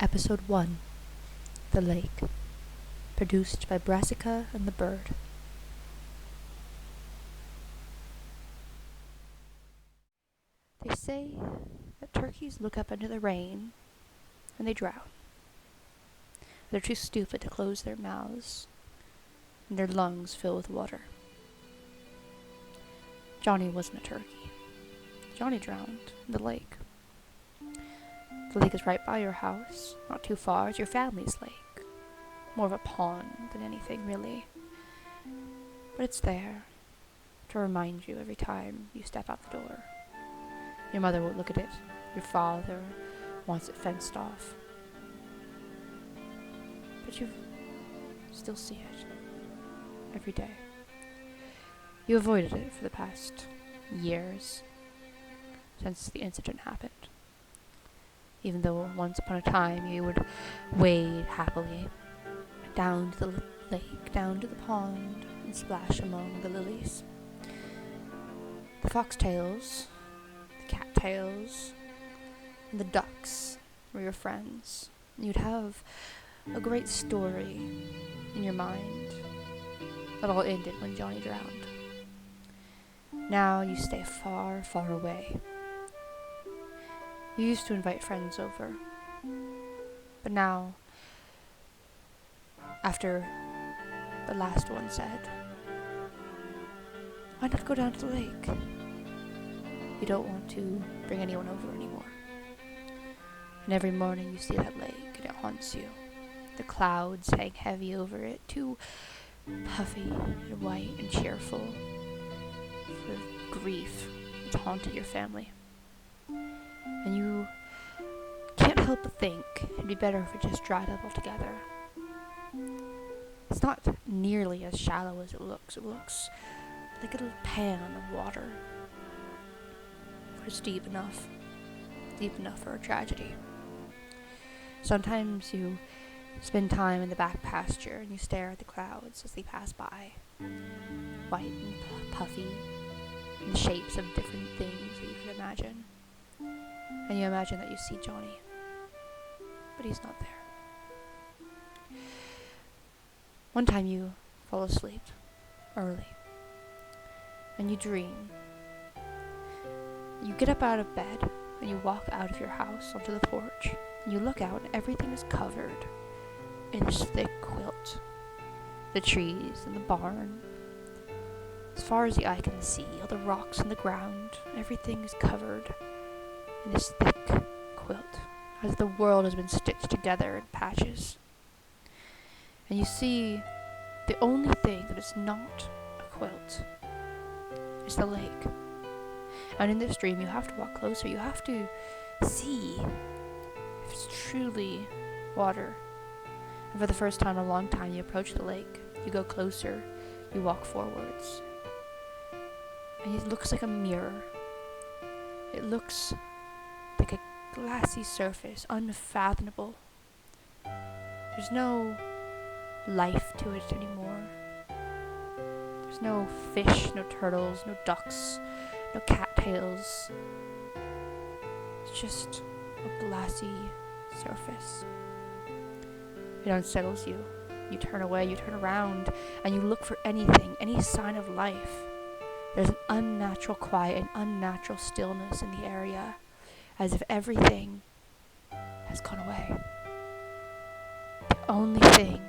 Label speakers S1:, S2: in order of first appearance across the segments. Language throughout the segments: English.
S1: Episode 1 The Lake. Produced by Brassicaandthebird. They say that turkeys look up into the rain and they drown. They're too stupid to close their mouths, and their lungs fill with water. Johnny wasn't a turkey. Johnny drowned in the lake. The lake is right by your house, not too far. It's your family's lake. More of a pond than anything, really. But it's there to remind you every time you step out the door. Your mother will look at it. Your father wants it fenced off. But you still see it every day. You avoided it for the past years since the incident happened. Even though once upon a time you would wade happily down to the lake, down to the pond, and splash among the lilies. The foxtails, the cattails, and the ducks were your friends. You'd have a great story in your mind that all ended when Johnny drowned. Now you stay far, far away. You used to invite friends over, but now, after the last one said, "Why not go down to the lake?" You don't want to bring anyone over anymore. And every morning you see that lake and it haunts you. The clouds hang heavy over it, too puffy and white and cheerful for grief that's haunted your family. And you can't help but think it'd be better if it just dried up altogether. It's not nearly as shallow as it looks. It looks like a little pan of water. But it's deep enough for a tragedy. Sometimes you spend time in the back pasture and you stare at the clouds as they pass by, white and puffy, in the shapes of different things that you could imagine. And you imagine that you see Johnny, but he's not there. One time you fall asleep early, and you dream. You get up out of bed, and you walk out of your house onto the porch, and you look out, and everything is covered in this thick quilt. The trees and the barn, as far as the eye can see, all the rocks in the ground, everything is covered in this thick quilt, as if the world has been stitched together in patches. And you see the only thing that is not a quilt is the lake. And in this dream you have to walk closer. You have to see if it's truly water. And for the first time in a long time you approach the lake. You go closer. You walk forwards. And it looks like a mirror. It looks like a glassy surface, unfathomable. There's no life to it anymore. There's no fish, no turtles, no ducks, no cattails. It's just a glassy surface. It unsettles you. You turn away, you turn around, and you look for anything, any sign of life. There's an unnatural quiet and unnatural stillness in the area, as if everything has gone away. The only thing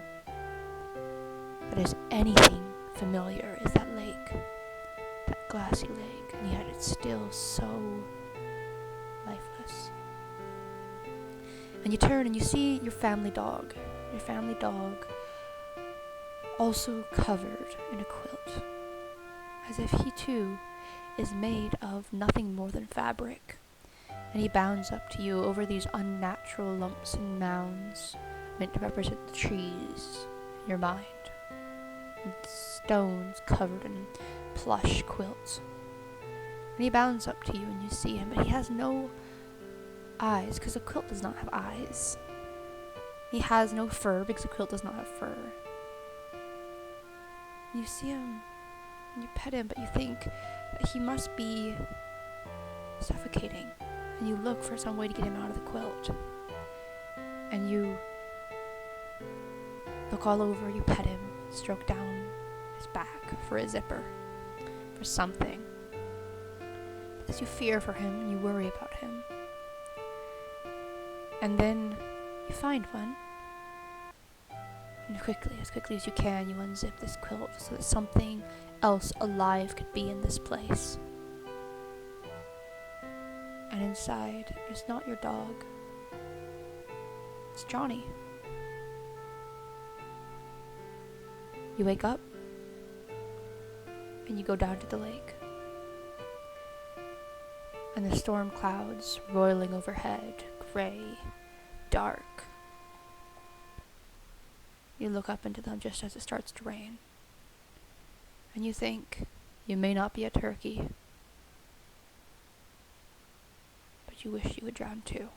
S1: that is anything familiar is that lake, that glassy lake, and yet it's still so lifeless. And you turn and you see your family dog also covered in a quilt, as if he too is made of nothing more than fabric. And he bounds up to you over these unnatural lumps and mounds meant to represent the trees in your mind, and stones covered in plush quilts. And he bounds up to you and you see him, but he has no eyes, because a quilt does not have eyes. He has no fur, because a quilt does not have fur. You see him, and you pet him, but you think that he must be suffocating. And you look for some way to get him out of the quilt. And you look all over, you pet him, stroke down his back for a zipper, for something. Because you fear for him and you worry about him. And then you find one. And as quickly as you can, you unzip this quilt so that something else alive could be in this place. And inside is not your dog. It's Johnny. You wake up and you go down to the lake. And the storm clouds roiling overhead, gray, dark. You look up into them just as it starts to rain. And you think you may not be a turkey, but you wish you would drown too.